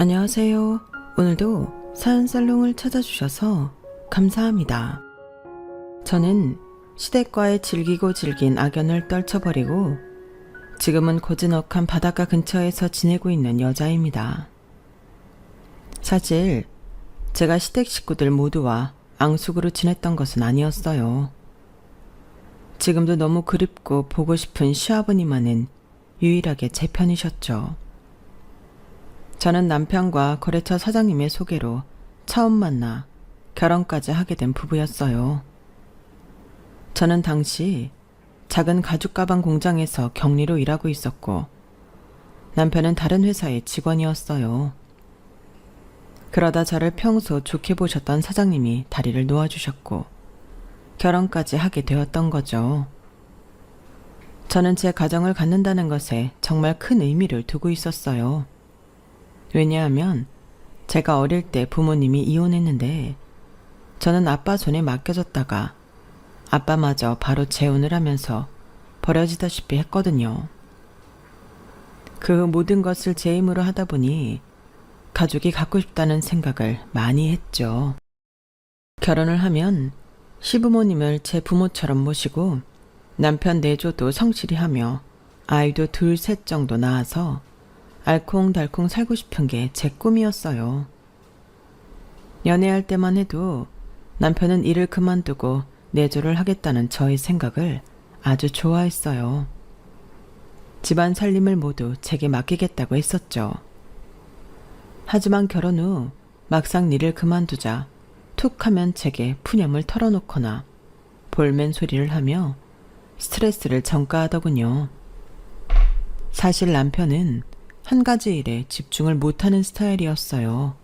안녕하세요. 오늘도 사연살롱을 찾아주셔서 감사합니다. 저는 시댁과의 질기고 질긴 악연을 떨쳐버리고 지금은 고즈넉한 바닷가 근처에서 지내고 있는 여자입니다. 사실 제가 시댁 식구들 모두와 앙숙으로 지냈던 것은 아니었어요. 지금도 너무 그립고 보고 싶은 시아버님만은 유일하게 제 편이셨죠. 저는 남편과 거래처 사장님의 소개로 처음 만나 결혼까지 하게 된 부부였어요. 저는 당시 작은 가죽 가방 공장에서 격리로 일하고 있었고 남편은 다른 회사의 직원이었어요. 그러다 저를 평소 좋게 보셨던 사장님이 다리를 놓아주셨고 결혼까지 하게 되었던 거죠. 저는 제 가정을 갖는다는 것에 정말 큰 의미를 두고 있었어요. 왜냐하면 제가 어릴 때 부모님이 이혼했는데 저는 아빠 손에 맡겨졌다가 아빠마저 바로 재혼을 하면서 버려지다시피 했거든요. 그 모든 것을 제 힘으로 하다 보니 가족이 갖고 싶다는 생각을 많이 했죠. 결혼을 하면 시부모님을 제 부모처럼 모시고 남편 내조도 성실히 하며 아이도 둘, 셋 정도 낳아서 알콩달콩 살고 싶은 게 제 꿈이었어요. 연애할 때만 해도 남편은 일을 그만두고 내조를 하겠다는 저의 생각을 아주 좋아했어요. 집안 살림을 모두 제게 맡기겠다고 했었죠. 하지만 결혼 후 막상 일을 그만두자 툭 하면 제게 푸념을 털어놓거나 볼멘 소리를 하며 스트레스를 전가하더군요. 사실 남편은 한 가지 일에 집중을 못하는 스타일이었어요.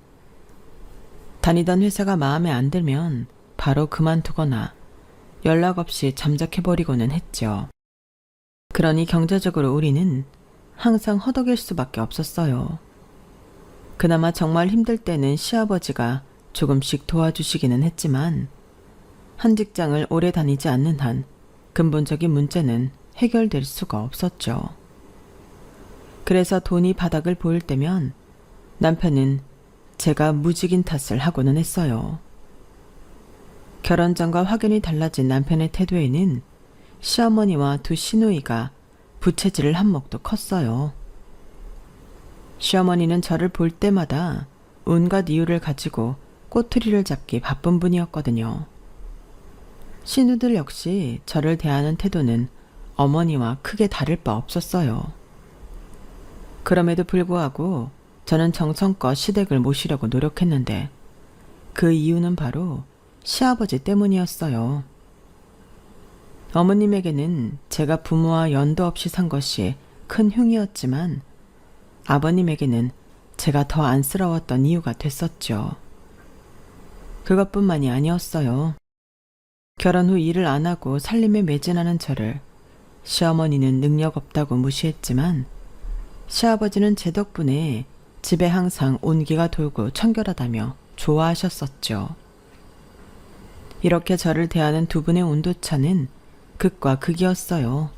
다니던 회사가 마음에 안 들면 바로 그만두거나 연락 없이 잠적해버리고는 했죠. 그러니 경제적으로 우리는 항상 허덕일 수밖에 없었어요. 그나마 정말 힘들 때는 시아버지가 조금씩 도와주시기는 했지만 한 직장을 오래 다니지 않는 한 근본적인 문제는 해결될 수가 없었죠. 그래서 돈이 바닥을 보일 때면 남편은 제가 무직인 탓을 하고는 했어요. 결혼 전과 확연히 달라진 남편의 태도에는 시어머니와 두 시누이가 부채질을 한몫도 컸어요. 시어머니는 저를 볼 때마다 온갖 이유를 가지고 꼬투리를 잡기 바쁜 분이었거든요. 시누들 역시 저를 대하는 태도는 어머니와 크게 다를 바 없었어요. 그럼에도 불구하고 저는 정성껏 시댁을 모시려고 노력했는데 그 이유는 바로 시아버지 때문이었어요. 어머님에게는 제가 부모와 연도 없이 산 것이 큰 흉이었지만 아버님에게는 제가 더 안쓰러웠던 이유가 됐었죠. 그것뿐만이 아니었어요. 결혼 후 일을 안 하고 살림에 매진하는 저를 시어머니는 능력 없다고 무시했지만 시아버지는 제 덕분에 집에 항상 온기가 돌고 청결하다며 좋아하셨었죠. 이렇게 저를 대하는 두 분의 온도차는 극과 극이었어요.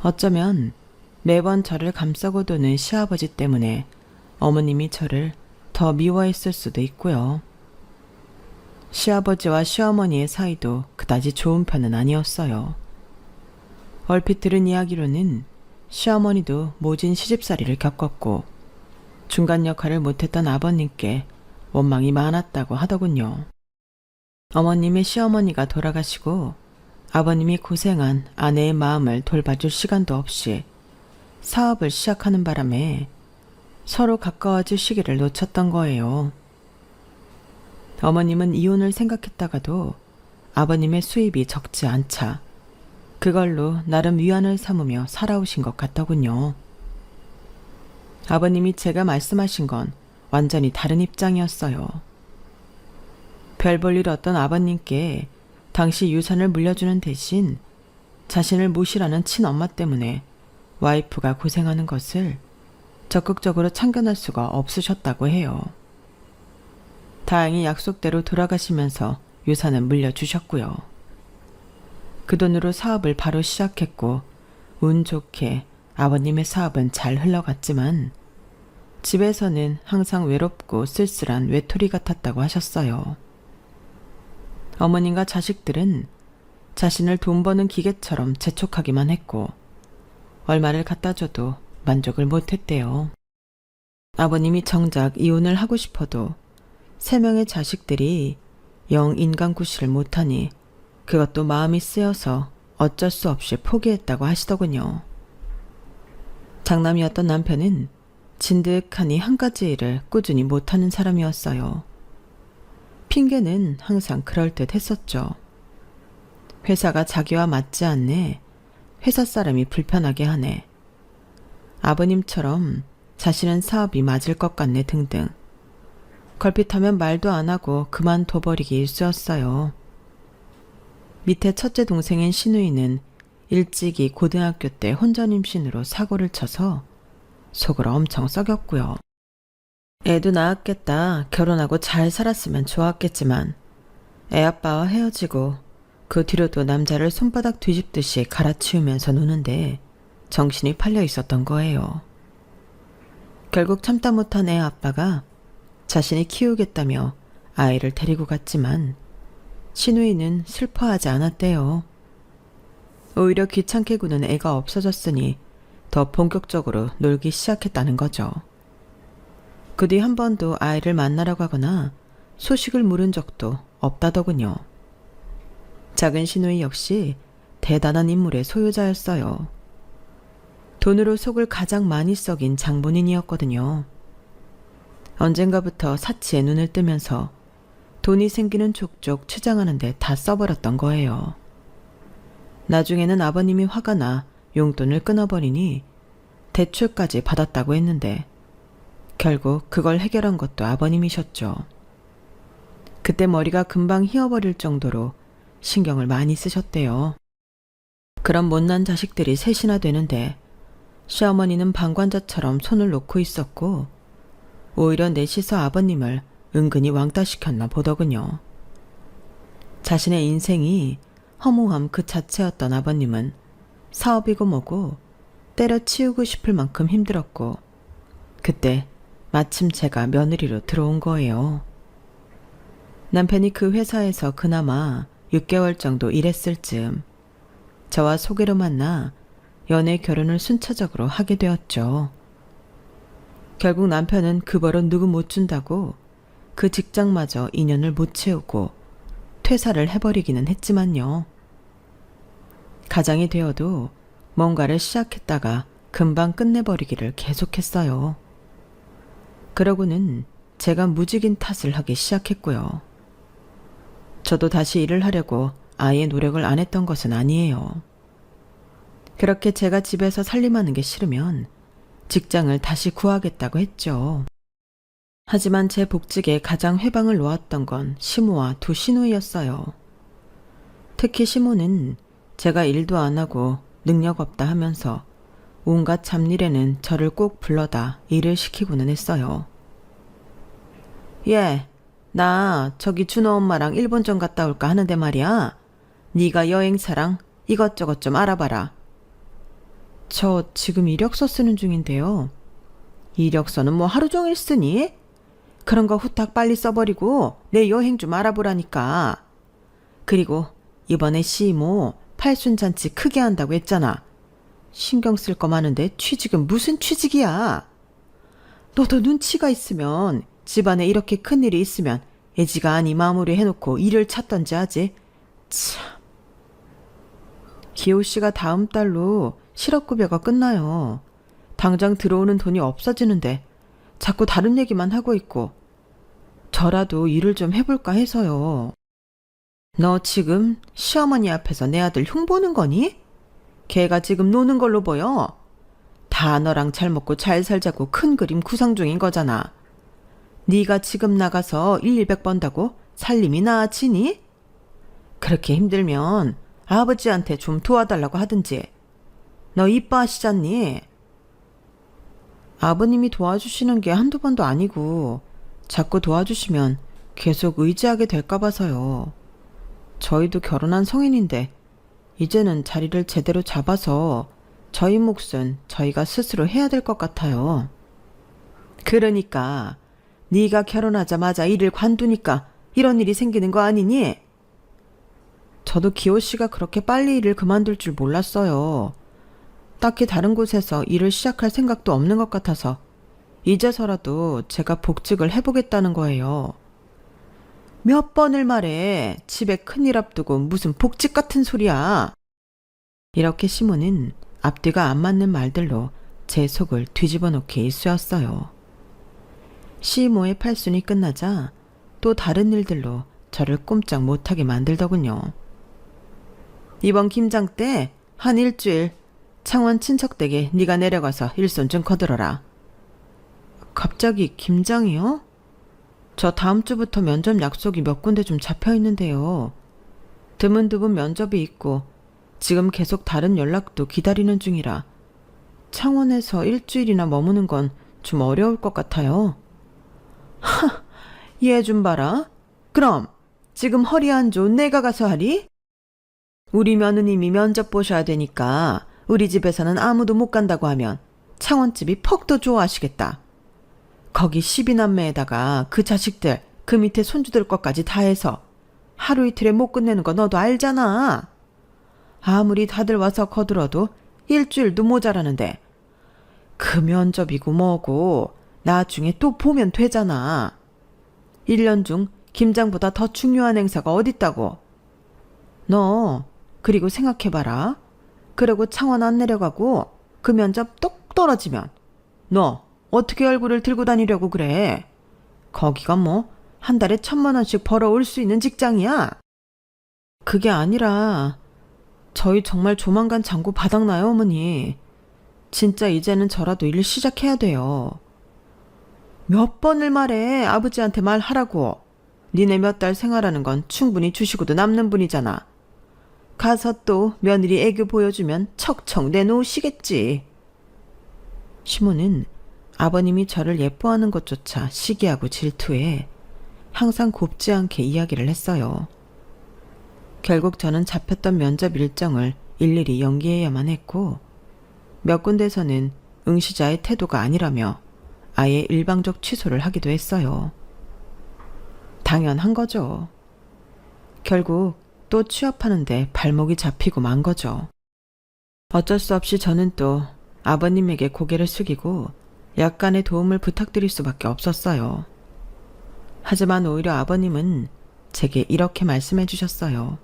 어쩌면 매번 저를 감싸고 도는 시아버지 때문에 어머님이 저를 더 미워했을 수도 있고요. 시아버지와 시어머니의 사이도 그다지 좋은 편은 아니었어요. 얼핏 들은 이야기로는 시어머니도 모진 시집살이를 겪었고 중간 역할을 못했던 아버님께 원망이 많았다고 하더군요. 어머님의 시어머니가 돌아가시고 아버님이 고생한 아내의 마음을 돌봐줄 시간도 없이 사업을 시작하는 바람에 서로 가까워질 시기를 놓쳤던 거예요. 어머님은 이혼을 생각했다가도 아버님의 수입이 적지 않자 그걸로 나름 위안을 삼으며 살아오신 것 같더군요. 아버님이 제가 말씀하신 건 완전히 다른 입장이었어요. 별 볼 일 없던 아버님께 당시 유산을 물려주는 대신 자신을 모시라는 친엄마 때문에 와이프가 고생하는 것을 적극적으로 참견할 수가 없으셨다고 해요. 다행히 약속대로 돌아가시면서 유산을 물려주셨고요. 그 돈으로 사업을 바로 시작했고 운 좋게 아버님의 사업은 잘 흘러갔지만 집에서는 항상 외롭고 쓸쓸한 외톨이 같았다고 하셨어요. 어머님과 자식들은 자신을 돈 버는 기계처럼 재촉하기만 했고 얼마를 갖다 줘도 만족을 못했대요. 아버님이 정작 이혼을 하고 싶어도 3명의 자식들이 영 인간구실을 못하니 그것도 마음이 쓰여서 어쩔 수 없이 포기했다고 하시더군요. 장남이었던 남편은 진득하니 한 가지 일을 꾸준히 못하는 사람이었어요. 핑계는 항상 그럴듯 했었죠. 회사가 자기와 맞지 않네. 회사 사람이 불편하게 하네. 아버님처럼 자신은 사업이 맞을 것 같네 등등. 걸핏하면 말도 안 하고 그만둬버리기 일쑤였어요. 밑에 첫째 동생인 신우이는 일찍이 고등학교 때 혼전 임신으로 사고를 쳐서 속으로 엄청 썩였고요. 애도 낳았겠다. 결혼하고 잘 살았으면 좋았겠지만 애 아빠와 헤어지고 그 뒤로도 남자를 손바닥 뒤집듯이 갈아치우면서 노는데 정신이 팔려 있었던 거예요. 결국 참다 못한 애 아빠가 자신이 키우겠다며 아이를 데리고 갔지만 신우이는 슬퍼하지 않았대요. 오히려 귀찮게 구는 애가 없어졌으니 더 본격적으로 놀기 시작했다는 거죠. 그 뒤 한 번도 아이를 만나러 가거나 소식을 물은 적도 없다더군요. 작은 신우이 역시 대단한 인물의 소유자였어요. 돈으로 속을 가장 많이 썩인 장본인이었거든요. 언젠가부터 사치에 눈을 뜨면서 돈이 생기는 족족 취장하는데 다 써버렸던 거예요. 나중에는 아버님이 화가 나 용돈을 끊어버리니 대출까지 받았다고 했는데 결국 그걸 해결한 것도 아버님이셨죠. 그때 머리가 금방 휘어버릴 정도로 신경을 많이 쓰셨대요. 그런 못난 자식들이 셋이나 되는데 시어머니는 방관자처럼 손을 놓고 있었고 오히려 넷이서 아버님을 은근히 왕따시켰나 보더군요. 자신의 인생이 허무함 그 자체였던 아버님은 사업이고 뭐고 때려치우고 싶을 만큼 힘들었고 그때 마침 제가 며느리로 들어온 거예요. 남편이 그 회사에서 그나마 6개월 정도 일했을 즈음 저와 소개로 만나 연애 결혼을 순차적으로 하게 되었죠. 결국 남편은 그 벌은 누구 못 준다고 그 직장마저 인연을 못 채우고 퇴사를 해버리기는 했지만요. 가장이 되어도 뭔가를 시작했다가 금방 끝내버리기를 계속했어요. 그러고는 제가 무직인 탓을 하기 시작했고요. 저도 다시 일을 하려고 아예 노력을 안 했던 것은 아니에요. 그렇게 제가 집에서 살림하는 게 싫으면 직장을 다시 구하겠다고 했죠. 하지만 제 복직에 가장 회방을 놓았던 건 시모와 두 신우이였어요. 특히 시모는 제가 일도 안 하고 능력 없다 하면서 온갖 잡일에는 저를 꼭 불러다 일을 시키고는 했어요. 예, 나 저기 준호 엄마랑 일본 좀 갔다 올까 하는데 말이야. 네가 여행사랑 이것저것 좀 알아봐라. 저 지금 이력서 쓰는 중인데요. 이력서는 뭐 하루 종일 쓰니? 그런 거 후딱 빨리 써버리고 내 여행 좀 알아보라니까. 그리고 이번에 시모 팔순잔치 크게 한다고 했잖아. 신경 쓸 거 많은데 취직은 무슨 취직이야. 너도 눈치가 있으면 집안에 이렇게 큰일이 있으면 애지가 아니 마무리 해놓고 일을 찾던지 하지. 참. 기호 씨가 다음 달로 실업급여가 끝나요. 당장 들어오는 돈이 없어지는데 자꾸 다른 얘기만 하고 있고 저라도 일을 좀 해볼까 해서요. 너 지금 시어머니 앞에서 내 아들 흉보는 거니? 걔가 지금 노는 걸로 보여. 다 너랑 잘 먹고 잘 살자고 큰 그림 구상 중인 거잖아. 네가 지금 나가서 1,200 번다고 살림이 나아지니? 그렇게 힘들면 아버지한테 좀 도와달라고 하든지. 너 이뻐하시잖니? 아버님이 도와주시는 게 한두 번도 아니고 자꾸 도와주시면 계속 의지하게 될까 봐서요. 저희도 결혼한 성인인데 이제는 자리를 제대로 잡아서 저희 몫은 저희가 스스로 해야 될 것 같아요. 그러니까 네가 결혼하자마자 일을 관두니까 이런 일이 생기는 거 아니니? 저도 기호 씨가 그렇게 빨리 일을 그만둘 줄 몰랐어요. 딱히 다른 곳에서 일을 시작할 생각도 없는 것 같아서 이제서라도 제가 복직을 해보겠다는 거예요. 몇 번을 말해. 집에 큰일 앞두고 무슨 복직 같은 소리야. 이렇게 시몬은 앞뒤가 안 맞는 말들로 제 속을 뒤집어 놓기 일쑤였어요. 시모의 팔순이 끝나자 또 다른 일들로 저를 꼼짝 못하게 만들더군요. 이번 김장 때 한 일주일 창원 친척 댁에 네가 내려가서 일손 좀 거들어라. 갑자기 김장이요? 저 다음 주부터 면접 약속이 몇 군데 좀 잡혀 있는데요. 드문드문 면접이 있고 지금 계속 다른 연락도 기다리는 중이라 창원에서 일주일이나 머무는 건 좀 어려울 것 같아요. 하, 얘 좀 봐라. 그럼 지금 허리 안 좋은 내가 가서 하리? 우리 며느님이 면접 보셔야 되니까 우리 집에서는 아무도 못 간다고 하면 창원집이 퍽 더 좋아하시겠다. 거기 12남매에다가 그 자식들, 그 밑에 손주들 것까지 다 해서 하루 이틀에 못 끝내는 거 너도 알잖아. 아무리 다들 와서 거들어도 일주일도 모자라는데 그 면접이고 뭐고 나중에 또 보면 되잖아. 1년 중 김장보다 더 중요한 행사가 어딨다고. 너 그리고 생각해봐라. 그러고 창원 안 내려가고 그 면접 똑 떨어지면 너 어떻게 얼굴을 들고 다니려고 그래. 거기가 뭐 한 달에 1,000만 원씩 벌어올 수 있는 직장이야. 그게 아니라 저희 정말 조만간 장고 바닥나요, 어머니. 진짜 이제는 저라도 일 시작해야 돼요. 몇 번을 말해. 아버지한테 말하라고. 니네 몇 달 생활하는 건 충분히 주시고도 남는 분이잖아. 가서 또 며느리 애교 보여주면 척척 내놓으시겠지. 시모는 아버님이 저를 예뻐하는 것조차 시기하고 질투해 항상 곱지 않게 이야기를 했어요. 결국 저는 잡혔던 면접 일정을 일일이 연기해야만 했고 몇 군데서는 응시자의 태도가 아니라며 아예 일방적 취소를 하기도 했어요. 당연한 거죠. 결국 또 취업하는데 발목이 잡히고 만 거죠. 어쩔 수 없이 저는 또 아버님에게 고개를 숙이고 약간의 도움을 부탁드릴 수밖에 없었어요. 하지만 오히려 아버님은 제게 이렇게 말씀해 주셨어요.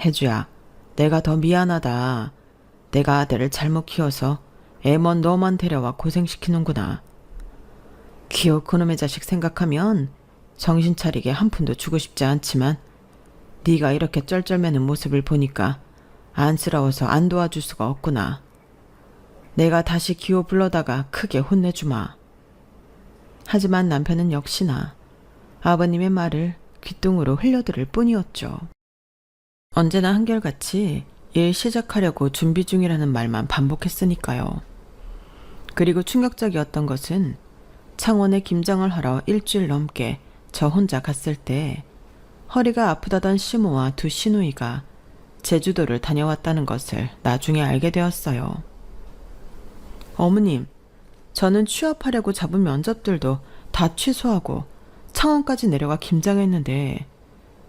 혜주야, 내가 더 미안하다. 내가 아들을 잘못 키워서 애먼 너만 데려와 고생시키는구나. 기어 그놈의 자식 생각하면 정신 차리게 한 푼도 주고 싶지 않지만 네가 이렇게 쩔쩔매는 모습을 보니까 안쓰러워서 안 도와줄 수가 없구나. 내가 다시 기호 불러다가 크게 혼내주마. 하지만 남편은 역시나 아버님의 말을 귓등으로 흘려들을 뿐이었죠. 언제나 한결같이 일 시작하려고 준비 중이라는 말만 반복했으니까요. 그리고 충격적이었던 것은 창원에 김장을 하러 일주일 넘게 저 혼자 갔을 때 허리가 아프다던 시모와 두 시누이가 제주도를 다녀왔다는 것을 나중에 알게 되었어요. 어머님, 저는 취업하려고 잡은 면접들도 다 취소하고 창원까지 내려가 김장했는데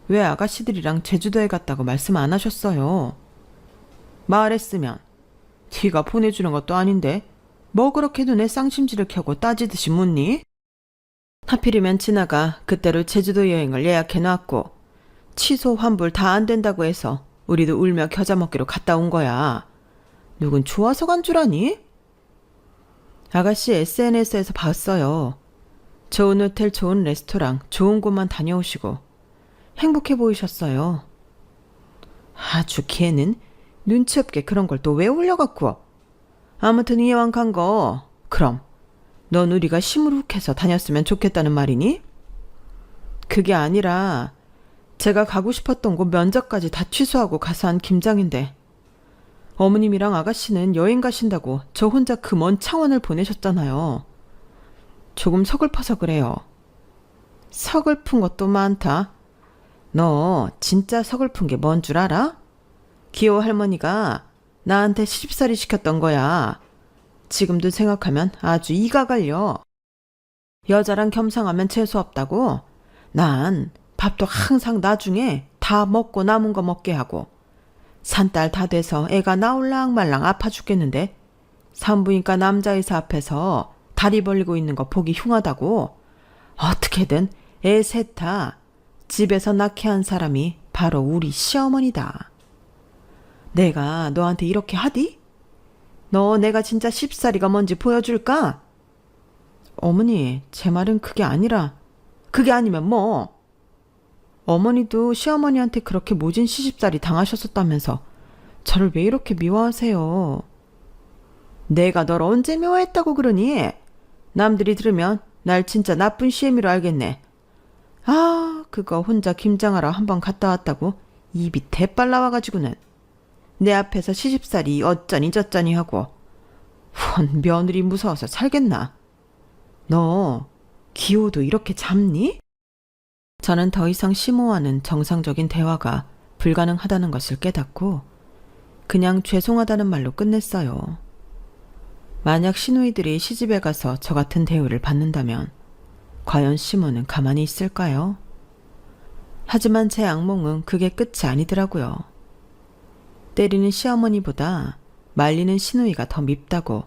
왜 아가씨들이랑 제주도에 갔다고 말씀 안 하셨어요? 말했으면 네가 보내주는 것도 아닌데 뭐 그렇게 눈에 쌍심지를 켜고 따지듯이 묻니? 하필이면 진아가 그때로 제주도 여행을 예약해놨고 취소 환불 다 안 된다고 해서 우리도 울며 겨자 먹기로 갔다 온 거야. 누군 좋아서 간 줄 아니? 아가씨 SNS에서 봤어요. 좋은 호텔, 좋은 레스토랑, 좋은 곳만 다녀오시고 행복해 보이셨어요. 아주 걔는 눈치 없게 그런 걸 또 왜 올려갖고. 아무튼 이왕 간 거 그럼 넌 우리가 시무룩해서 다녔으면 좋겠다는 말이니? 그게 아니라 제가 가고 싶었던 곳 면접까지 다 취소하고 가서 한 김장인데 어머님이랑 아가씨는 여행 가신다고 저 혼자 그 먼 창원을 보내셨잖아요. 조금 서글퍼서 그래요. 서글픈 것도 많다. 너 진짜 서글픈 게 뭔 줄 알아? 기호 할머니가 나한테 시집살이 시켰던 거야. 지금도 생각하면 아주 이가 갈려. 여자랑 겸상하면 재수없다고? 난 밥도 항상 나중에 다 먹고 남은 거 먹게 하고, 산딸 다 돼서 애가 나올랑 말랑 아파 죽겠는데 산부인과 남자의사 앞에서 다리 벌리고 있는 거 보기 흉하다고? 어떻게든 애 셋 다 집에서 낳게 한 사람이 바로 우리 시어머니다. 내가 너한테 이렇게 하디? 너 내가 진짜 쉽사리가 뭔지 보여줄까? 어머니, 제 말은 그게 아니라. 그게 아니면 뭐? 어머니도 시어머니한테 그렇게 모진 시집살이 당하셨었다면서 저를 왜 이렇게 미워하세요? 내가 널 언제 미워했다고 그러니? 남들이 들으면 날 진짜 나쁜 시애미로 알겠네. 아, 그거 혼자 김장하러 한번 갔다 왔다고 입이 대빨 나와가지고는 내 앞에서 시집살이 어쩌니 저쩌니 하고. 원 며느리 무서워서 살겠나? 너 기호도 이렇게 잡니? 저는 더 이상 시모와는 정상적인 대화가 불가능하다는 것을 깨닫고 그냥 죄송하다는 말로 끝냈어요. 만약 시누이들이 시집에 가서 저 같은 대우를 받는다면 과연 시모는 가만히 있을까요? 하지만 제 악몽은 그게 끝이 아니더라고요. 때리는 시어머니보다 말리는 시누이가 더 밉다고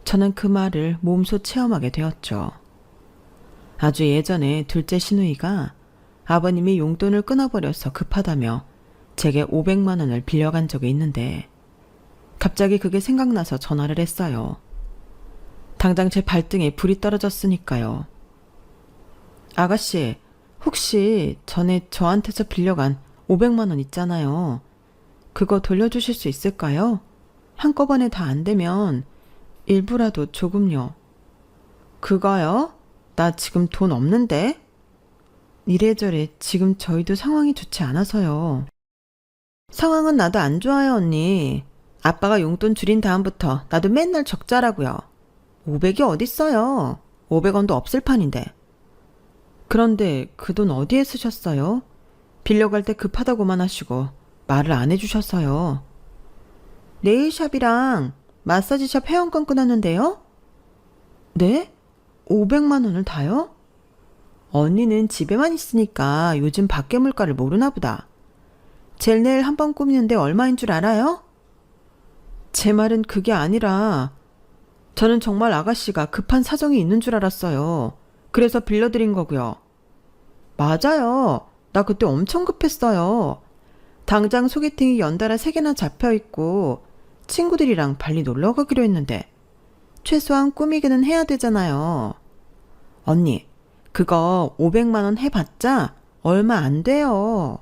저는 그 말을 몸소 체험하게 되었죠. 아주 예전에 둘째 시누이가 아버님이 용돈을 끊어버려서 급하다며 제게 500만 원을 빌려간 적이 있는데 갑자기 그게 생각나서 전화를 했어요. 당장 제 발등에 불이 떨어졌으니까요. 아가씨, 혹시 전에 저한테서 빌려간 500만 원 있잖아요. 그거 돌려주실 수 있을까요? 한꺼번에 다 안 되면 일부라도 조금요. 그거요? 나 지금 돈 없는데? 이래저래 지금 저희도 상황이 좋지 않아서요. 상황은 나도 안 좋아요, 언니. 아빠가 용돈 줄인 다음부터 나도 맨날 적자라고요. 500이 어딨어요. 500원도 없을 판인데. 그런데 그 돈 어디에 쓰셨어요? 빌려갈 때 급하다고만 하시고 말을 안 해주셨어요. 네일샵이랑 마사지샵 회원권 끊었는데요? 네? 500만 원을 다요? 언니는 집에만 있으니까 요즘 밖에 물가를 모르나 보다. 젤 네일 한 번 꾸미는데 얼마인 줄 알아요? 제 말은 그게 아니라 저는 정말 아가씨가 급한 사정이 있는 줄 알았어요. 그래서 빌려드린 거고요. 맞아요. 나 그때 엄청 급했어요. 당장 소개팅이 연달아 3개나 잡혀있고 친구들이랑 발리 놀러 가기로 했는데 최소한 꾸미기는 해야 되잖아요. 언니, 그거 500만 원 해봤자 얼마 안 돼요.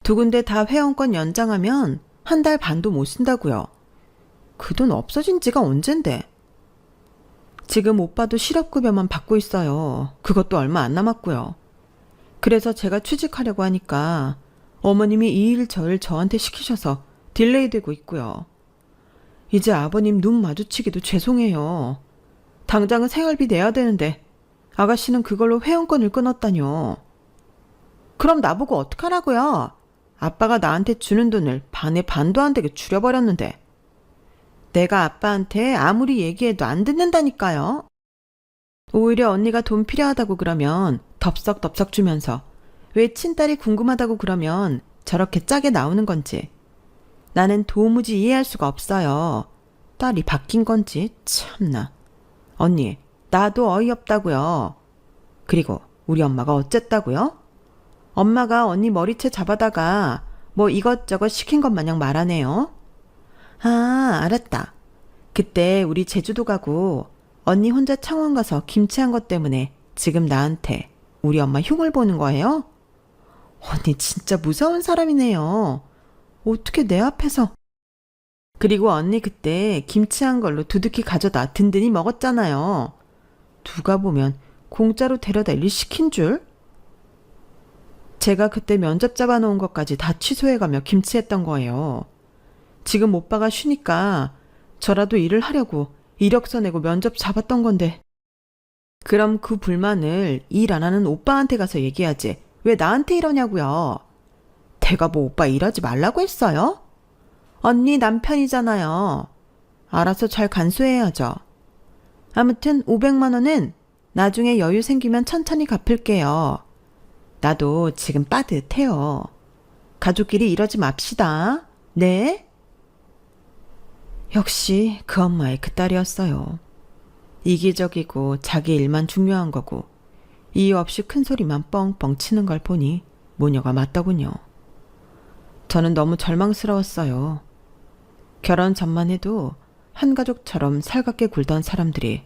2군데 다 회원권 연장하면 1달 반도 못 쓴다고요. 그 돈 없어진 지가 언젠데. 지금 오빠도 실업급여만 받고 있어요. 그것도 얼마 안 남았고요. 그래서 제가 취직하려고 하니까 어머님이 이 일 저 일 저한테 시키셔서 딜레이 되고 있고요. 이제 아버님 눈 마주치기도 죄송해요. 당장은 생활비 내야 되는데 아가씨는 그걸로 회원권을 끊었다뇨. 그럼 나보고 어떡하라고요? 아빠가 나한테 주는 돈을 반에 반도 안 되게 줄여버렸는데. 내가 아빠한테 아무리 얘기해도 안 듣는다니까요. 오히려 언니가 돈 필요하다고 그러면 덥석덥석 주면서 왜 친딸이 궁금하다고 그러면 저렇게 짜게 나오는 건지 나는 도무지 이해할 수가 없어요. 딸이 바뀐 건지 참나. 언니, 나도 어이없다고요. 그리고 우리 엄마가 어쨌다고요? 엄마가 언니 머리채 잡아다가 뭐 이것저것 시킨 것 마냥 말하네요. 아, 알았다. 그때 우리 제주도 가고 언니 혼자 창원 가서 김치한 것 때문에 지금 나한테 우리 엄마 흉을 보는 거예요? 언니 진짜 무서운 사람이네요. 어떻게 내 앞에서. 그리고 언니 그때 김치한 걸로 두둑히 가져다 든든히 먹었잖아요. 누가 보면 공짜로 데려다 일 시킨 줄? 제가 그때 면접 잡아놓은 것까지 다 취소해가며 김치했던 거예요. 지금 오빠가 쉬니까 저라도 일을 하려고 이력서 내고 면접 잡았던 건데. 그럼 그 불만을 일 안 하는 오빠한테 가서 얘기하지. 왜 나한테 이러냐고요. 내가 뭐 오빠 일하지 말라고 했어요? 언니 남편이잖아요. 알아서 잘 간수해야죠. 아무튼 500만 원은 나중에 여유 생기면 천천히 갚을게요. 나도 지금 빠듯해요. 가족끼리 이러지 맙시다. 네? 역시 그 엄마의 그 딸이었어요. 이기적이고 자기 일만 중요한 거고 이유 없이 큰 소리만 뻥뻥 치는 걸 보니 모녀가 맞더군요. 저는 너무 절망스러웠어요. 결혼 전만 해도 한 가족처럼 살갑게 굴던 사람들이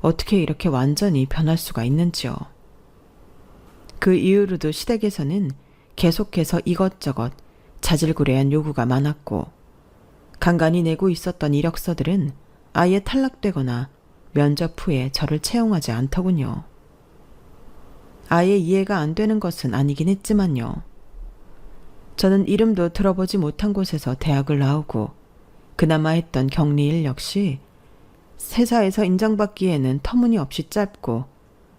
어떻게 이렇게 완전히 변할 수가 있는지요. 그 이후로도 시댁에서는 계속해서 이것저것 자질구레한 요구가 많았고 간간히 내고 있었던 이력서들은 아예 탈락되거나 면접 후에 저를 채용하지 않더군요. 아예 이해가 안 되는 것은 아니긴 했지만요. 저는 이름도 들어보지 못한 곳에서 대학을 나오고 그나마 했던 격리일 역시 회사에서 인정받기에는 터무니없이 짧고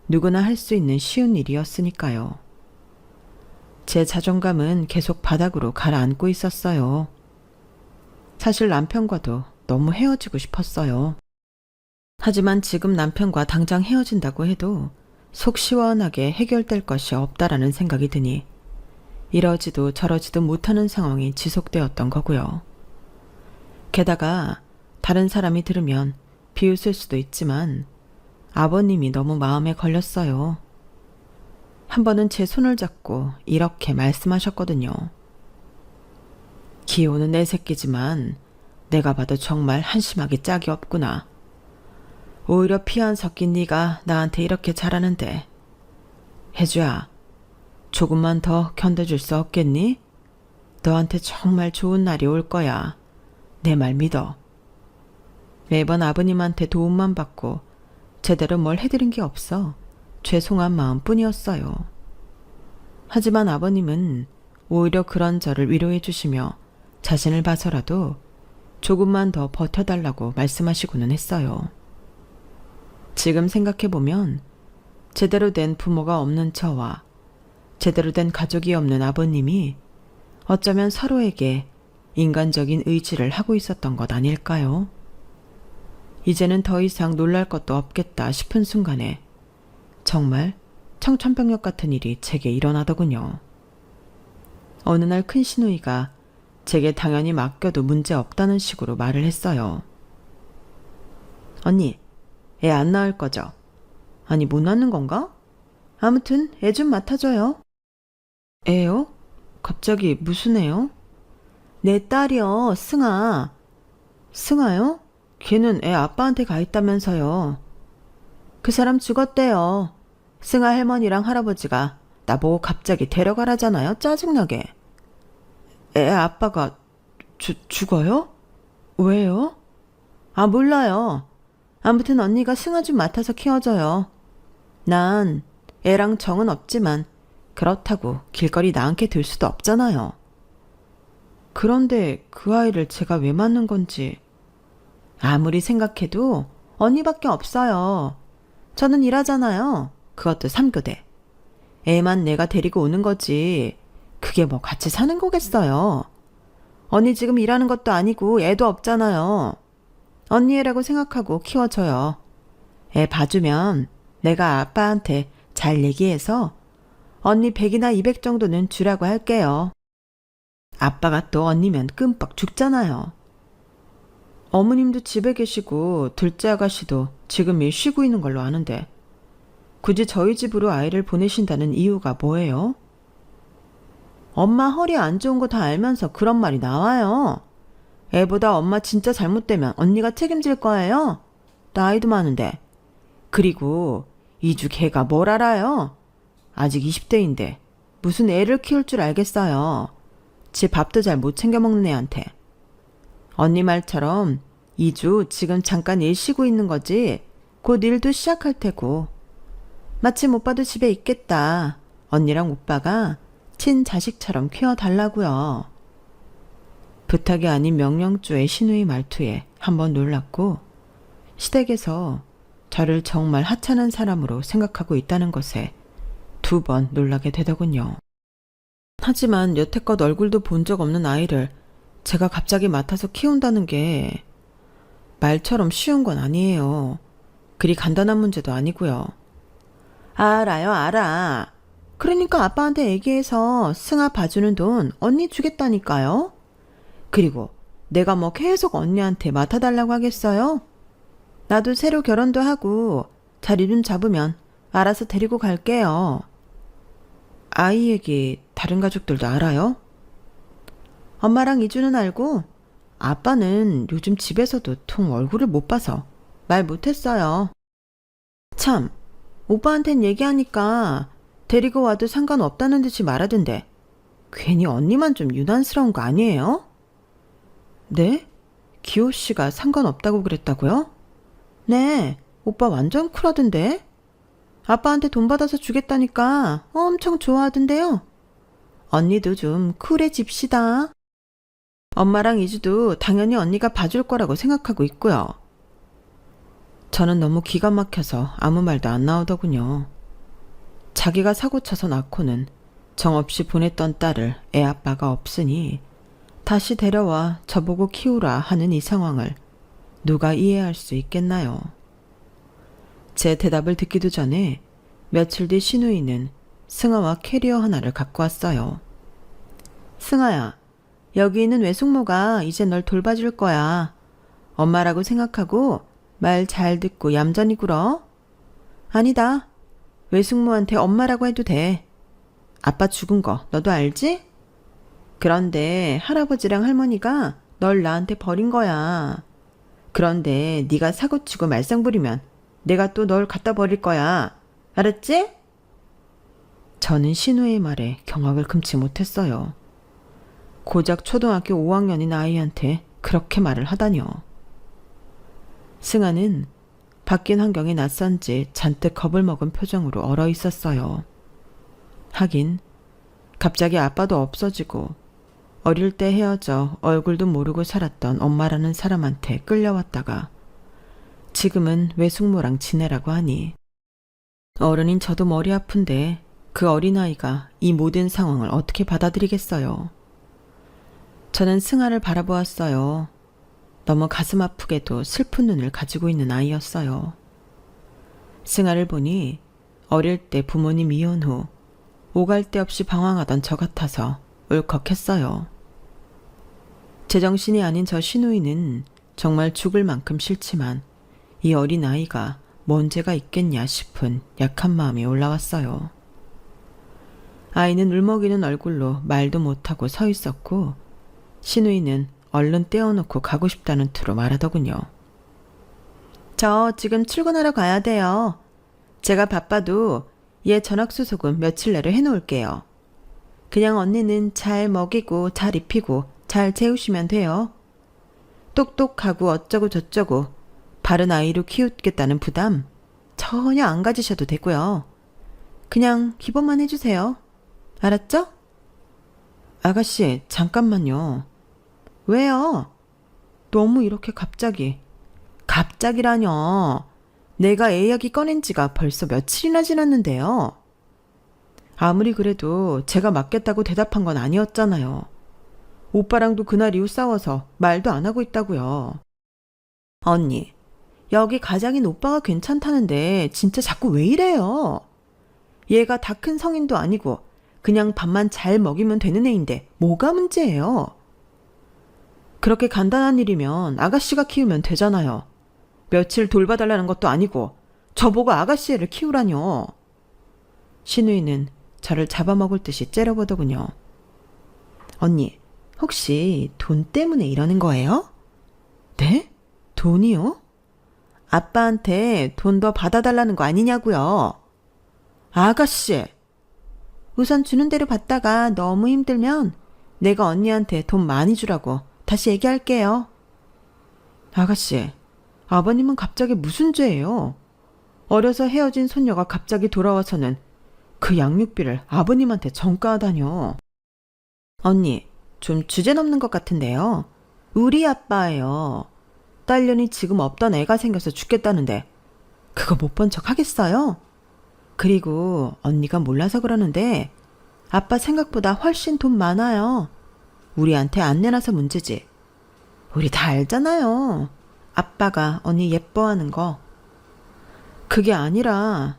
누구나 할 수 있는 쉬운 일이었으니까요. 제 자존감은 계속 바닥으로 가라앉고 있었어요. 사실 남편과도 너무 헤어지고 싶었어요. 하지만 지금 남편과 당장 헤어진다고 해도 속 시원하게 해결될 것이 없다라는 생각이 드니 이러지도 저러지도 못하는 상황이 지속되었던 거고요. 게다가 다른 사람이 들으면 비웃을 수도 있지만 아버님이 너무 마음에 걸렸어요. 한 번은 제 손을 잡고 이렇게 말씀하셨거든요. 기호는 내 새끼지만 내가 봐도 정말 한심하게 짝이 없구나. 오히려 피 안 섞인 네가 나한테 이렇게 잘하는데 혜주야, 조금만 더 견뎌줄 수 없겠니? 너한테 정말 좋은 날이 올 거야. 내 말 믿어. 매번 아버님한테 도움만 받고 제대로 뭘 해드린 게 없어 죄송한 마음뿐이었어요. 하지만 아버님은 오히려 그런 저를 위로해 주시며 자신을 봐서라도 조금만 더 버텨달라고 말씀하시고는 했어요. 지금 생각해보면 제대로 된 부모가 없는 저와 제대로 된 가족이 없는 아버님이 어쩌면 서로에게 인간적인 의지를 하고 있었던 것 아닐까요? 이제는 더 이상 놀랄 것도 없겠다 싶은 순간에 정말 청천벽력 같은 일이 제게 일어나더군요. 어느 날 큰 시누이가 제게 당연히 맡겨도 문제 없다는 식으로 말을 했어요. 언니, 애 안 낳을 거죠? 아니, 못 낳는 건가? 아무튼 애 좀 맡아줘요. 애요? 갑자기 무슨 애요? 내 딸이요, 승아. 승아요? 걔는 애 아빠한테 가 있다면서요. 그 사람 죽었대요. 승아 할머니랑 할아버지가 나보고 갑자기 데려가라잖아요. 짜증나게. 애 아빠가 죽어요? 왜요? 아, 몰라요. 아무튼 언니가 승아 좀 맡아서 키워줘요. 난 애랑 정은 없지만 그렇다고 길거리 나앉게 둘 수도 없잖아요. 그런데 그 아이를 제가 왜 맡는 건지 아무리 생각해도 언니밖에 없어요. 저는 일하잖아요. 그것도 3교대. 애만 내가 데리고 오는 거지. 그게 뭐 같이 사는 거겠어요. 언니 지금 일하는 것도 아니고 애도 없잖아요. 언니 애라고 생각하고 키워줘요. 애 봐주면 내가 아빠한테 잘 얘기해서 언니 100이나 200 정도는 주라고 할게요. 아빠가 또 언니면 끔뻑 죽잖아요. 어머님도 집에 계시고 둘째 아가씨도 지금 일 쉬고 있는 걸로 아는데 굳이 저희 집으로 아이를 보내신다는 이유가 뭐예요? 엄마 허리 안 좋은 거 다 알면서 그런 말이 나와요. 애보다 엄마 진짜 잘못되면 언니가 책임질 거예요. 나이도 많은데. 그리고 이주 걔가 뭘 알아요? 아직 20대인데 무슨 애를 키울 줄 알겠어요. 지 밥도 잘 못 챙겨 먹는 애한테. 언니 말처럼 이주 지금 잠깐 일 쉬고 있는 거지 곧 일도 시작할 테고. 마침 오빠도 집에 있겠다. 언니랑 오빠가 친자식처럼 키워달라고요. 부탁이 아닌 명령조의 시누이 말투에 한번 놀랐고 시댁에서 저를 정말 하찮은 사람으로 생각하고 있다는 것에 2번 놀라게 되더군요. 하지만 여태껏 얼굴도 본 적 없는 아이를 제가 갑자기 맡아서 키운다는 게 말처럼 쉬운 건 아니에요. 그리 간단한 문제도 아니고요. 알아요, 알아. 그러니까 아빠한테 얘기해서 승아 봐주는 돈 언니 주겠다니까요. 그리고 내가 뭐 계속 언니한테 맡아달라고 하겠어요? 나도 새로 결혼도 하고 자리 좀 잡으면 알아서 데리고 갈게요. 아이 얘기 다른 가족들도 알아요? 엄마랑 이주는 알고 아빠는 요즘 집에서도 통 얼굴을 못 봐서 말 못했어요. 참, 오빠한텐 얘기하니까 데리고 와도 상관없다는 듯이 말하던데 괜히 언니만 좀 유난스러운 거 아니에요? 네? 기호 씨가 상관없다고 그랬다고요? 네, 오빠 완전 쿨하던데. 아빠한테 돈 받아서 주겠다니까 엄청 좋아하던데요. 언니도 좀 쿨해집시다. 엄마랑 이주도 당연히 언니가 봐줄 거라고 생각하고 있고요. 저는 너무 기가 막혀서 아무 말도 안 나오더군요. 자기가 사고쳐서 낳고는 정없이 보냈던 딸을 애 아빠가 없으니 다시 데려와 저보고 키우라 하는 이 상황을 누가 이해할 수 있겠나요? 제 대답을 듣기도 전에 며칠 뒤 신우이는 승아와 캐리어 하나를 갖고 왔어요. 승아야, 여기 있는 외숙모가 이제 널 돌봐줄 거야. 엄마라고 생각하고 말 잘 듣고 얌전히 굴어. 아니다. 외숙모한테 엄마라고 해도 돼. 아빠 죽은 거 너도 알지? 그런데 할아버지랑 할머니가 널 나한테 버린 거야. 그런데 네가 사고치고 말썽 부리면 내가 또 널 갖다 버릴 거야. 알았지? 저는 신우의 말에 경악을 금치 못했어요. 고작 초등학교 5학년인 아이한테 그렇게 말을 하다뇨. 승아는 바뀐 환경에 낯선지 잔뜩 겁을 먹은 표정으로 얼어 있었어요. 하긴 갑자기 아빠도 없어지고 어릴 때 헤어져 얼굴도 모르고 살았던 엄마라는 사람한테 끌려왔다가 지금은 외숙모랑 지내라고 하니 어른인 저도 머리 아픈데 그 어린아이가 이 모든 상황을 어떻게 받아들이겠어요. 저는 승아를 바라보았어요. 너무 가슴 아프게도 슬픈 눈을 가지고 있는 아이였어요. 승아를 보니 어릴 때 부모님 이혼 후 오갈 데 없이 방황하던 저 같아서 울컥했어요. 제정신이 아닌 저 신우이는 정말 죽을 만큼 싫지만 이 어린 아이가 뭔 죄가 있겠냐 싶은 약한 마음이 올라왔어요. 아이는 울먹이는 얼굴로 말도 못하고 서 있었고 신우이는 얼른 떼어놓고 가고 싶다는 투로 말하더군요. 저 지금 출근하러 가야 돼요. 제가 바빠도 얘 전학수속은 며칠 내로 해놓을게요. 그냥 언니는 잘 먹이고 잘 입히고 잘 재우시면 돼요. 똑똑하고 어쩌고 저쩌고 바른 아이로 키우겠다는 부담 전혀 안 가지셔도 되고요. 그냥 기본만 해주세요. 알았죠? 아가씨, 잠깐만요. 왜요? 너무 이렇게 갑자기. 갑자기라뇨. 내가 애 이야기 꺼낸 지가 벌써 며칠이나 지났는데요. 아무리 그래도 제가 맞겠다고 대답한 건 아니었잖아요. 오빠랑도 그날 이후 싸워서 말도 안 하고 있다고요. 언니, 여기 가장인 오빠가 괜찮다는데 진짜 자꾸 왜 이래요? 얘가 다 큰 성인도 아니고 그냥 밥만 잘 먹이면 되는 애인데 뭐가 문제예요? 그렇게 간단한 일이면 아가씨가 키우면 되잖아요. 며칠 돌봐달라는 것도 아니고 저보고 아가씨 애를 키우라뇨. 신우이는 저를 잡아먹을 듯이 째려보더군요. 언니, 혹시 돈 때문에 이러는 거예요? 네? 돈이요? 아빠한테 돈 더 받아달라는 거 아니냐고요. 아가씨, 우선 주는 대로 받다가 너무 힘들면 내가 언니한테 돈 많이 주라고 다시 얘기할게요. 아가씨, 아버님은 갑자기 무슨 죄예요? 어려서 헤어진 손녀가 갑자기 돌아와서는 그 양육비를 아버님한테 전가하다뇨. 언니, 좀 주제 넘는 것 같은데요. 우리 아빠예요. 딸년이 지금 없던 애가 생겨서 죽겠다는데 그거 못 본 척 하겠어요? 그리고 언니가 몰라서 그러는데 아빠 생각보다 훨씬 돈 많아요. 우리한테 안 내놔서 문제지. 우리 다 알잖아요. 아빠가 언니 예뻐하는 거. 그게 아니라,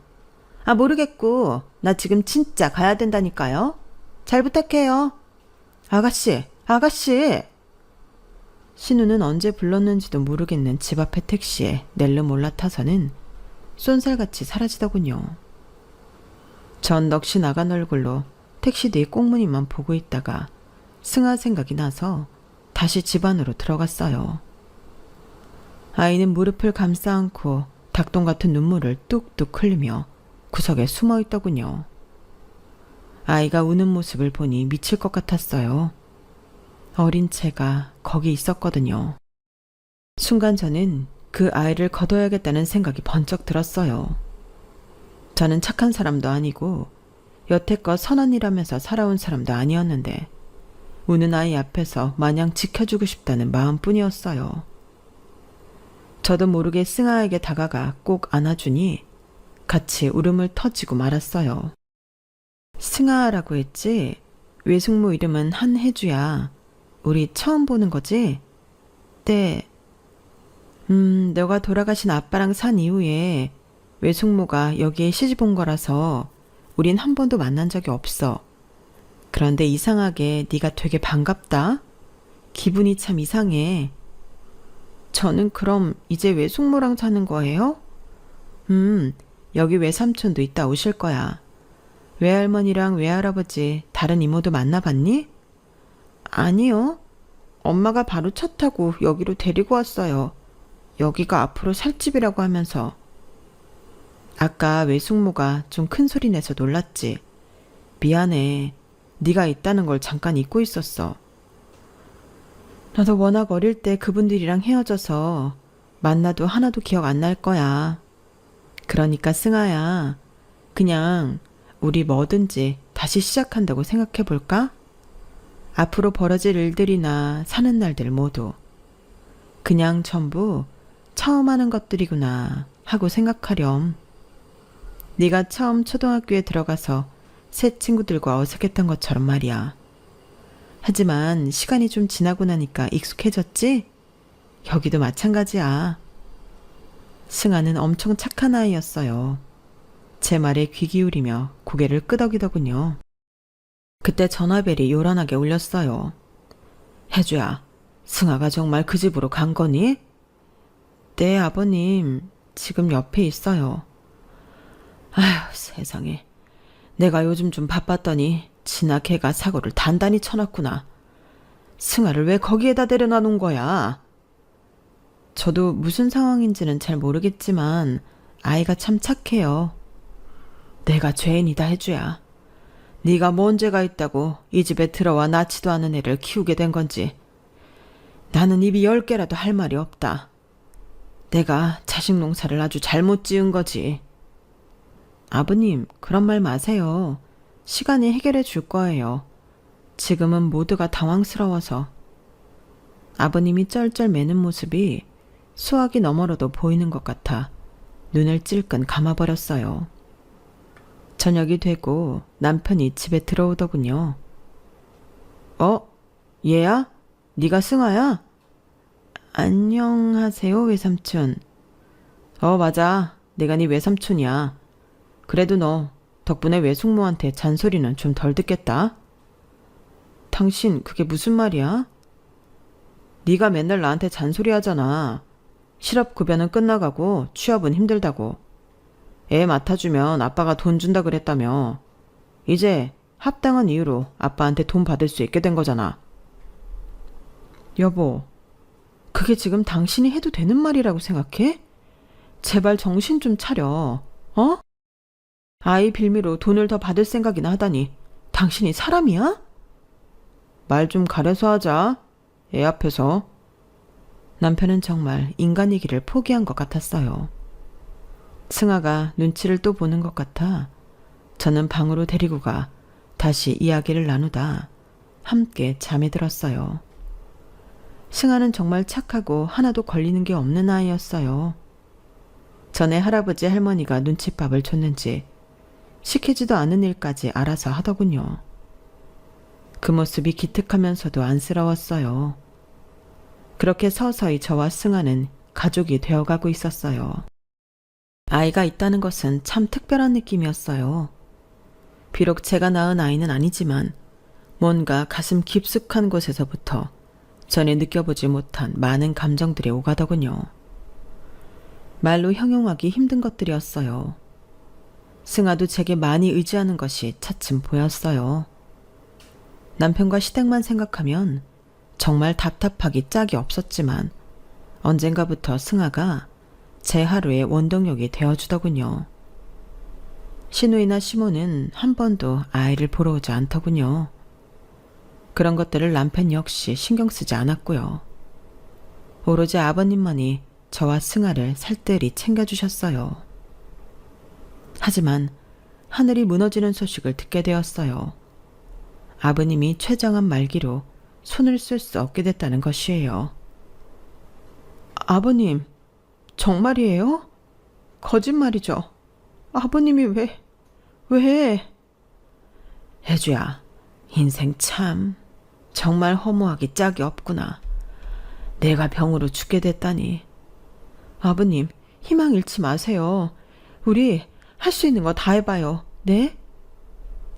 모르겠고, 나 지금 진짜 가야 된다니까요. 잘 부탁해요. 아가씨, 아가씨! 신우는 언제 불렀는지도 모르겠는 집 앞의 택시에 낼름 올라타서는 쏜살같이 사라지더군요. 전 넋이 나간 얼굴로 택시 뒤 꽁무니만 보고 있다가 승아 생각이 나서 다시 집 안으로 들어갔어요. 아이는 무릎을 감싸 안고 닭똥 같은 눈물을 뚝뚝 흘리며 구석에 숨어 있더군요. 아이가 우는 모습을 보니 미칠 것 같았어요. 어린 채가 거기 있었거든요. 순간 저는 그 아이를 거둬야겠다는 생각이 번쩍 들었어요. 저는 착한 사람도 아니고 여태껏 선한 일하면서 살아온 사람도 아니었는데 우는 아이 앞에서 마냥 지켜주고 싶다는 마음뿐이었어요. 저도 모르게 승아에게 다가가 꼭 안아주니 같이 울음을 터지고 말았어요. 승아라고 했지? 외숙모 이름은 한혜주야. 우리 처음 보는 거지? 네. 너가 돌아가신 아빠랑 산 이후에 외숙모가 여기에 시집 온 거라서 우린 한 번도 만난 적이 없어. 그런데 이상하게 네가 되게 반갑다? 기분이 참 이상해. 저는 그럼 이제 외숙모랑 사는 거예요? 여기 외삼촌도 이따 오실 거야. 외할머니랑 외할아버지 다른 이모도 만나봤니? 아니요. 엄마가 바로 차 타고 여기로 데리고 왔어요. 여기가 앞으로 살 집이라고 하면서. 아까 외숙모가 좀 큰 소리 내서 놀랐지. 미안해. 네가 있다는 걸 잠깐 잊고 있었어. 나도 워낙 어릴 때 그분들이랑 헤어져서 만나도 하나도 기억 안 날 거야. 그러니까 승아야, 그냥 우리 뭐든지 다시 시작한다고 생각해 볼까? 앞으로 벌어질 일들이나 사는 날들 모두 그냥 전부 처음 하는 것들이구나 하고 생각하렴. 네가 처음 초등학교에 들어가서 새 친구들과 어색했던 것처럼 말이야. 하지만 시간이 좀 지나고 나니까 익숙해졌지? 여기도 마찬가지야. 승아는 엄청 착한 아이였어요. 제 말에 귀 기울이며 고개를 끄덕이더군요. 그때 전화벨이 요란하게 울렸어요. 혜주야, 승아가 정말 그 집으로 간 거니? 네, 아버님. 지금 옆에 있어요. 아휴, 세상에. 내가 요즘 좀 바빴더니 지나 걔가 사고를 단단히 쳐놨구나. 승아를 왜 거기에다 데려다 놓은 거야? 저도 무슨 상황인지는 잘 모르겠지만 아이가 참 착해요. 내가 죄인이다 해주야. 네가 뭔 죄가 있다고 이 집에 들어와 낳지도 않은 애를 키우게 된 건지. 나는 입이 10개라도 할 말이 없다. 내가 자식 농사를 아주 잘못 지은 거지. 아버님, 그런 말 마세요. 시간이 해결해 줄 거예요. 지금은 모두가 당황스러워서. 아버님이 쩔쩔 매는 모습이 수화기 너머로도 보이는 것 같아 눈을 찔끔 감아버렸어요. 저녁이 되고 남편이 집에 들어오더군요. 얘야? 네가 승아야? 안녕하세요, 외삼촌. 맞아. 내가 네 외삼촌이야. 그래도 너 덕분에 외숙모한테 잔소리는 좀 덜 듣겠다. 당신 그게 무슨 말이야? 네가 맨날 나한테 잔소리 하잖아. 실업급여는 끝나가고 취업은 힘들다고. 애 맡아주면 아빠가 돈 준다 그랬다며. 이제 합당한 이유로 아빠한테 돈 받을 수 있게 된 거잖아. 여보, 그게 지금 당신이 해도 되는 말이라고 생각해? 제발 정신 좀 차려. 아이 빌미로 돈을 더 받을 생각이나 하다니 당신이 사람이야? 말 좀 가려서 하자. 애 앞에서. 남편은 정말 인간이기를 포기한 것 같았어요. 승아가 눈치를 또 보는 것 같아 저는 방으로 데리고 가 다시 이야기를 나누다 함께 잠에 들었어요. 승아는 정말 착하고 하나도 걸리는 게 없는 아이였어요. 전에 할아버지 할머니가 눈칫밥을 줬는지 시키지도 않은 일까지 알아서 하더군요. 그 모습이 기특하면서도 안쓰러웠어요. 그렇게 서서히 저와 승아는 가족이 되어가고 있었어요. 아이가 있다는 것은 참 특별한 느낌이었어요. 비록 제가 낳은 아이는 아니지만 뭔가 가슴 깊숙한 곳에서부터 전에 느껴보지 못한 많은 감정들이 오가더군요. 말로 형용하기 힘든 것들이었어요. 승아도 제게 많이 의지하는 것이 차츰 보였어요. 남편과 시댁만 생각하면 정말 답답하기 짝이 없었지만 언젠가부터 승아가 제 하루의 원동력이 되어주더군요. 시누이나 시모는 한 번도 아이를 보러 오지 않더군요. 그런 것들을 남편 역시 신경 쓰지 않았고요. 오로지 아버님만이 저와 승아를 살뜰히 챙겨주셨어요. 하지만 하늘이 무너지는 소식을 듣게 되었어요. 아버님이 췌장암 말기로 손을 쓸 수 없게 됐다는 것이에요. 아버님, 정말이에요? 거짓말이죠. 아버님이 왜? 혜주야, 인생 참 정말 허무하기 짝이 없구나. 내가 병으로 죽게 됐다니. 아버님, 희망 잃지 마세요. 우리 할 수 있는 거 다 해봐요. 네?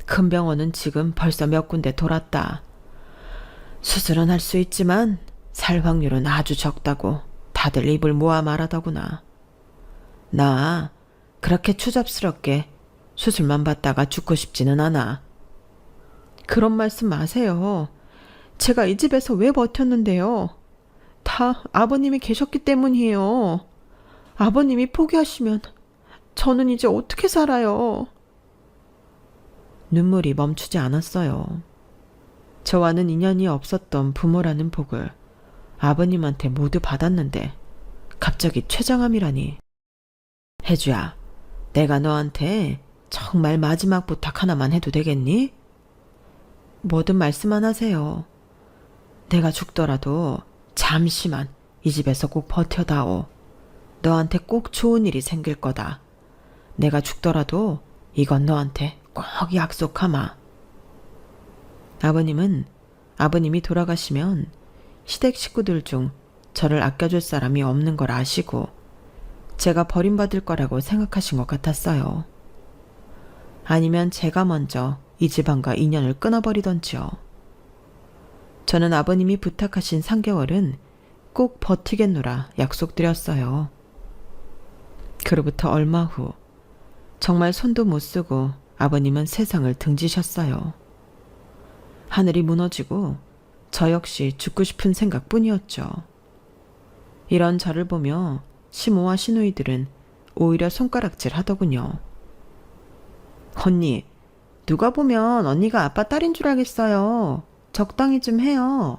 큰 병원은 지금 벌써 몇 군데 돌았다. 수술은 할 수 있지만 살 확률은 아주 적다고 다들 입을 모아 말하더구나. 나 그렇게 추잡스럽게 수술만 받다가 죽고 싶지는 않아. 그런 말씀 마세요. 제가 이 집에서 왜 버텼는데요. 다 아버님이 계셨기 때문이에요. 아버님이 포기하시면 저는 이제 어떻게 살아요? 눈물이 멈추지 않았어요. 저와는 인연이 없었던 부모라는 복을 아버님한테 모두 받았는데 갑자기 췌장암이라니. 혜주야, 내가 너한테 정말 마지막 부탁 하나만 해도 되겠니? 뭐든 말씀만 하세요. 내가 죽더라도 잠시만 이 집에서 꼭 버텨다오. 너한테 꼭 좋은 일이 생길 거다. 내가 죽더라도 이건 너한테 꼭 약속하마. 아버님은 아버님이 돌아가시면 시댁 식구들 중 저를 아껴줄 사람이 없는 걸 아시고 제가 버림받을 거라고 생각하신 것 같았어요. 아니면 제가 먼저 이 집안과 인연을 끊어버리던지요. 저는 아버님이 부탁하신 3개월은 꼭 버티겠노라 약속드렸어요. 그로부터 얼마 후 정말 손도 못 쓰고 아버님은 세상을 등지셨어요. 하늘이 무너지고 저 역시 죽고 싶은 생각뿐이었죠. 이런 저를 보며 시모와 시누이들은 오히려 손가락질 하더군요. 언니, 누가 보면 언니가 아빠 딸인 줄 알겠어요. 적당히 좀 해요.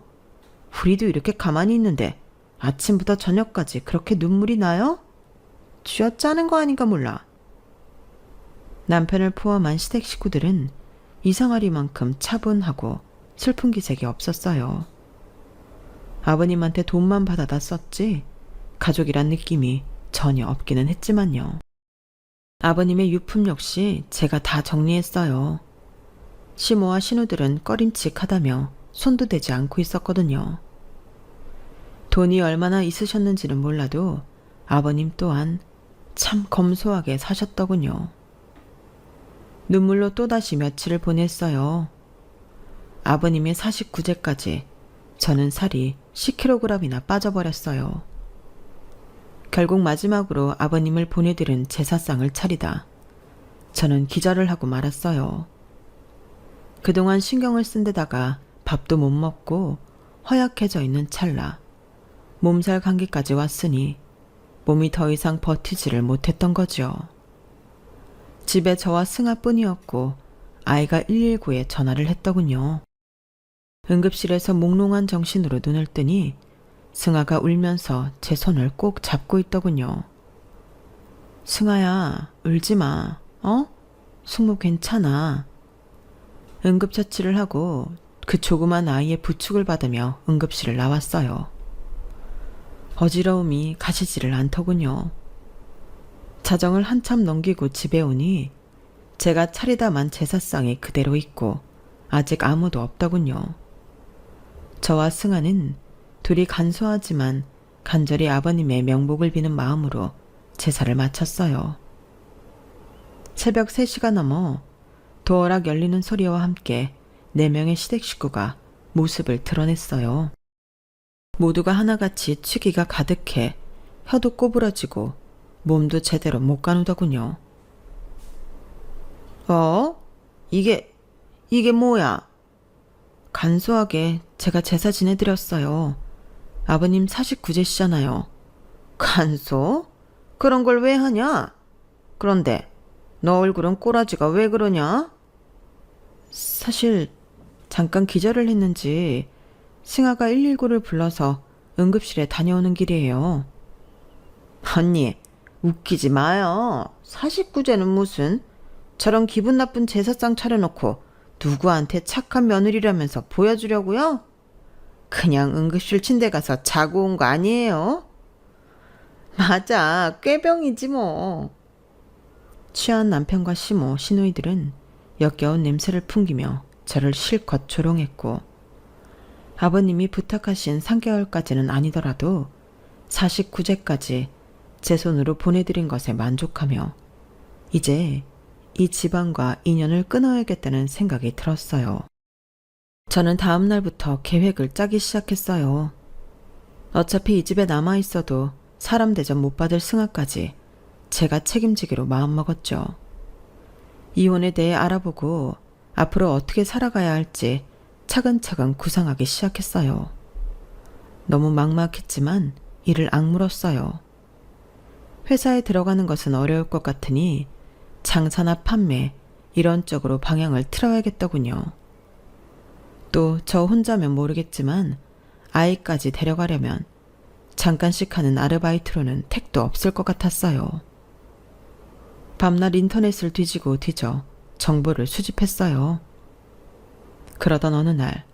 우리도 이렇게 가만히 있는데 아침부터 저녁까지 그렇게 눈물이 나요? 쥐어짜는 거 아닌가 몰라. 남편을 포함한 시댁 식구들은 이상하리만큼 차분하고 슬픈 기색이 없었어요. 아버님한테 돈만 받아다 썼지 가족이란 느낌이 전혀 없기는 했지만요. 아버님의 유품 역시 제가 다 정리했어요. 시모와 신우들은 꺼림칙하다며 손도 대지 않고 있었거든요. 돈이 얼마나 있으셨는지는 몰라도 아버님 또한 참 검소하게 사셨더군요. 눈물로 또다시 며칠을 보냈어요. 아버님의 49제까지 저는 살이 10kg이나 빠져버렸어요. 결국 마지막으로 아버님을 보내드린 제사상을 차리다 저는 기절을 하고 말았어요. 그동안 신경을 쓴 데다가 밥도 못 먹고 허약해져 있는 찰나 몸살 감기까지 왔으니 몸이 더 이상 버티지를 못했던 거죠. 집에 저와 승아뿐이었고 아이가 119에 전화를 했더군요. 응급실에서 몽롱한 정신으로 눈을 뜨니 승아가 울면서 제 손을 꼭 잡고 있더군요. 승아야, 울지 마. 숙모 괜찮아. 응급처치를 하고 그 조그만 아이의 부축을 받으며 응급실을 나왔어요. 어지러움이 가시지를 않더군요. 자정을 한참 넘기고 집에 오니 제가 차리다만 제사상이 그대로 있고 아직 아무도 없더군요. 저와 승아는 둘이 간소하지만 간절히 아버님의 명복을 비는 마음으로 제사를 마쳤어요. 새벽 3시가 넘어 도어락 열리는 소리와 함께 4명의 시댁 식구가 모습을 드러냈어요. 모두가 하나같이 취기가 가득해 혀도 꼬부러지고 몸도 제대로 못 가누더군요. 이게 뭐야? 간소하게 제가 제사 지내드렸어요. 아버님 49제시잖아요. 간소? 그런 걸 왜 하냐? 그런데 너 얼굴은 꼬라지가 왜 그러냐? 사실 잠깐 기절을 했는지 승아가 119를 불러서 응급실에 다녀오는 길이에요. 언니, 웃기지 마요. 49제는 무슨? 저런 기분 나쁜 제사상 차려놓고 누구한테 착한 며느리라면서 보여주려고요? 그냥 응급실 침대 가서 자고 온 거 아니에요? 맞아, 꾀병이지 뭐. 취한 남편과 시모, 시누이들은 역겨운 냄새를 풍기며 저를 실컷 조롱했고, 아버님이 부탁하신 3개월까지는 아니더라도 49제까지 제 손으로 보내드린 것에 만족하며 이제 이 집안과 인연을 끊어야겠다는 생각이 들었어요. 저는 다음 날부터 계획을 짜기 시작했어요. 어차피 이 집에 남아있어도 사람 대접 못 받을 승아까지 제가 책임지기로 마음먹었죠. 이혼에 대해 알아보고 앞으로 어떻게 살아가야 할지 차근차근 구상하기 시작했어요. 너무 막막했지만 이를 악물었어요. 회사에 들어가는 것은 어려울 것 같으니 장사나 판매 이런 쪽으로 방향을 틀어야겠더군요. 또 저 혼자면 모르겠지만 아이까지 데려가려면 잠깐씩 하는 아르바이트로는 택도 없을 것 같았어요. 밤낮 인터넷을 뒤지고 뒤져 정보를 수집했어요. 그러던 어느 날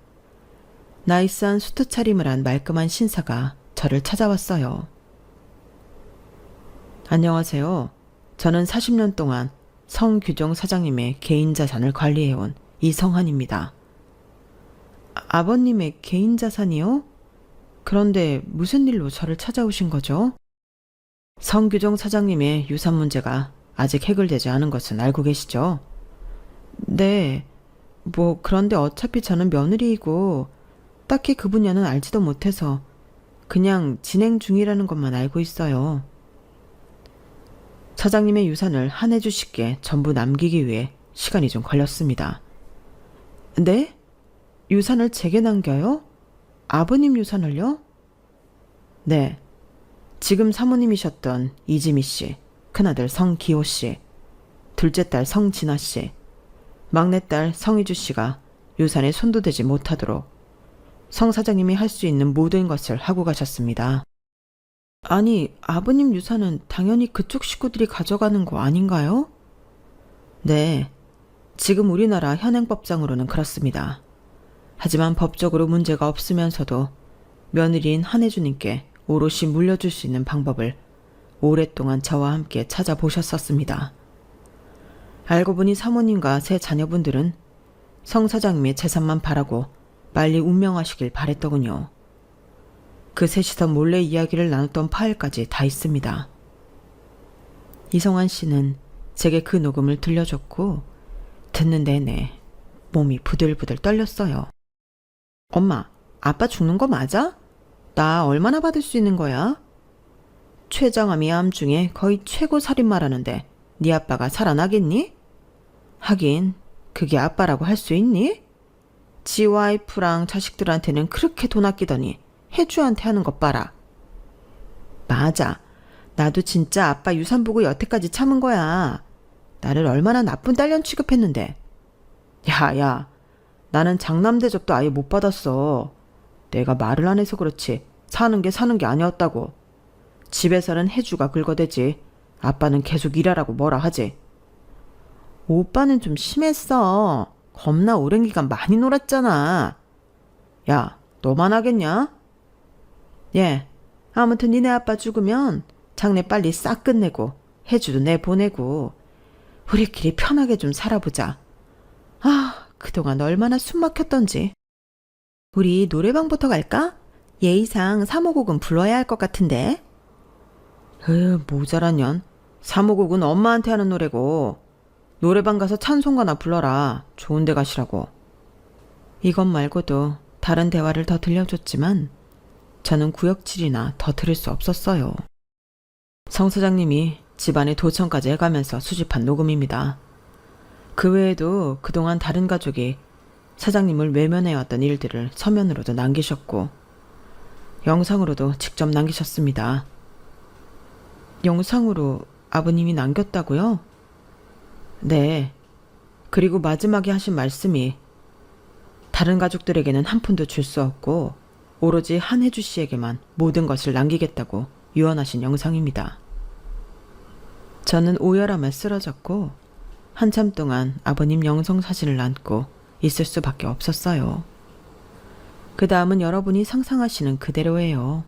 나이스한 수트 차림을 한 말끔한 신사가 저를 찾아왔어요. 안녕하세요. 저는 40년 동안 성규종 사장님의 개인 자산을 관리해온 이성한입니다. 아버님의 개인 자산이요? 그런데 무슨 일로 저를 찾아오신 거죠? 성규종 사장님의 유산 문제가 아직 해결되지 않은 것은 알고 계시죠? 네. 그런데 어차피 저는 며느리이고 딱히 그 분야는 알지도 못해서 그냥 진행 중이라는 것만 알고 있어요. 사장님의 유산을 한해주 씨께 전부 남기기 위해 시간이 좀 걸렸습니다. 네? 유산을 제게 남겨요? 아버님 유산을요? 네. 지금 사모님이셨던 이지미 씨, 큰아들 성기호 씨, 둘째 딸 성진아 씨, 막내딸 성희주 씨가 유산에 손도 대지 못하도록 성 사장님이 할 수 있는 모든 것을 하고 가셨습니다. 아니, 아버님 유산은 당연히 그쪽 식구들이 가져가는 거 아닌가요? 네. 지금 우리나라 현행법상으로는 그렇습니다. 하지만 법적으로 문제가 없으면서도 며느리인 한혜주님께 오롯이 물려줄 수 있는 방법을 오랫동안 저와 함께 찾아보셨었습니다. 알고 보니 사모님과 세 자녀분들은 성 사장님의 재산만 바라고 빨리 운명하시길 바랬더군요. 그 셋이서 몰래 이야기를 나눴던 파일까지 다 있습니다. 이성한 씨는 제게 그 녹음을 들려줬고 듣는 내내 몸이 부들부들 떨렸어요. 엄마, 아빠 죽는 거 맞아? 나 얼마나 받을 수 있는 거야? 최장암이 암 중에 거의 최고 살인마라는데 네 아빠가 살아나겠니? 하긴 그게 아빠라고 할 수 있니? 지 와이프랑 자식들한테는 그렇게 돈 아끼더니 혜주한테 하는 것 봐라. 맞아. 나도 진짜 아빠 유산 보고 여태까지 참은 거야. 나를 얼마나 나쁜 딸년 취급했는데. 야, 나는 장남 대접도 아예 못 받았어. 내가 말을 안 해서 그렇지 사는 게 아니었다고. 집에서는 혜주가 긁어대지. 아빠는 계속 일하라고 뭐라 하지. 오빠는 좀 심했어. 겁나 오랜 기간 많이 놀았잖아. 야, 너만 하겠냐? 예, 아무튼 니네 아빠 죽으면 장례 빨리 싹 끝내고 혜주도 내보내고 우리끼리 편하게 좀 살아보자. 아, 그동안 얼마나 숨 막혔던지. 우리 노래방부터 갈까? 예의상 3호곡은 불러야 할 것 같은데? 모자란 년. 3호곡은 엄마한테 하는 노래고 노래방 가서 찬송가나 불러라. 좋은 데 가시라고. 이것 말고도 다른 대화를 더 들려줬지만 저는 구역질이나 더 들을 수 없었어요. 성 사장님이 집안에 도청까지 해가면서 수집한 녹음입니다. 그 외에도 그동안 다른 가족이 사장님을 외면해왔던 일들을 서면으로도 남기셨고 영상으로도 직접 남기셨습니다. 영상으로 아버님이 남겼다고요? 네. 그리고 마지막에 하신 말씀이 다른 가족들에게는 한 푼도 줄 수 없고 오로지 한혜주 씨에게만 모든 것을 남기겠다고 유언하신 영상입니다. 저는 오열하며 쓰러졌고 한참 동안 아버님 영상 사진을 안고 있을 수밖에 없었어요. 그 다음은 여러분이 상상하시는 그대로예요.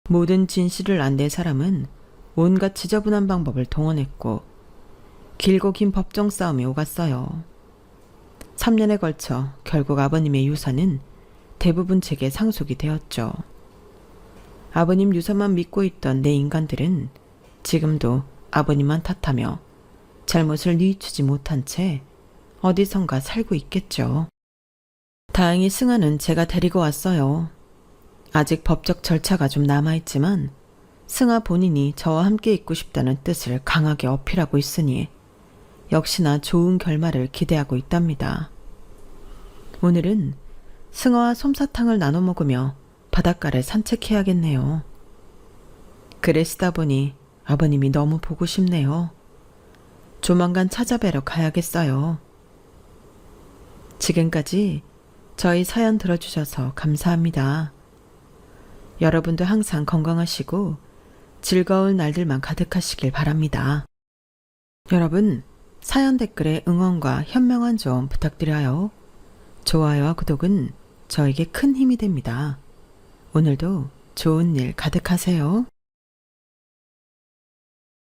모든 진실을 안 낸 사람은 온갖 지저분한 방법을 동원했고 길고 긴 법정 싸움이 오갔어요. 3년에 걸쳐 결국 아버님의 유산은 대부분 제게 상속이 되었죠. 아버님 유산만 믿고 있던 내 인간들은 지금도 아버님만 탓하며 잘못을 뉘우치지 못한 채 어디선가 살고 있겠죠. 다행히 승아는 제가 데리고 왔어요. 아직 법적 절차가 좀 남아있지만 승아 본인이 저와 함께 있고 싶다는 뜻을 강하게 어필하고 있으니 역시나 좋은 결말을 기대하고 있답니다. 오늘은 승아와 솜사탕을 나눠 먹으며 바닷가를 산책해야겠네요. 글을 쓰다 보니 아버님이 너무 보고 싶네요. 조만간 찾아뵈러 가야겠어요. 지금까지 저희 사연 들어주셔서 감사합니다. 여러분도 항상 건강하시고 즐거운 날들만 가득하시길 바랍니다. 여러분, 사연 댓글에 응원과 현명한 조언 부탁드려요. 좋아요와 구독은 저에게 큰 힘이 됩니다. 오늘도 좋은 일 가득하세요.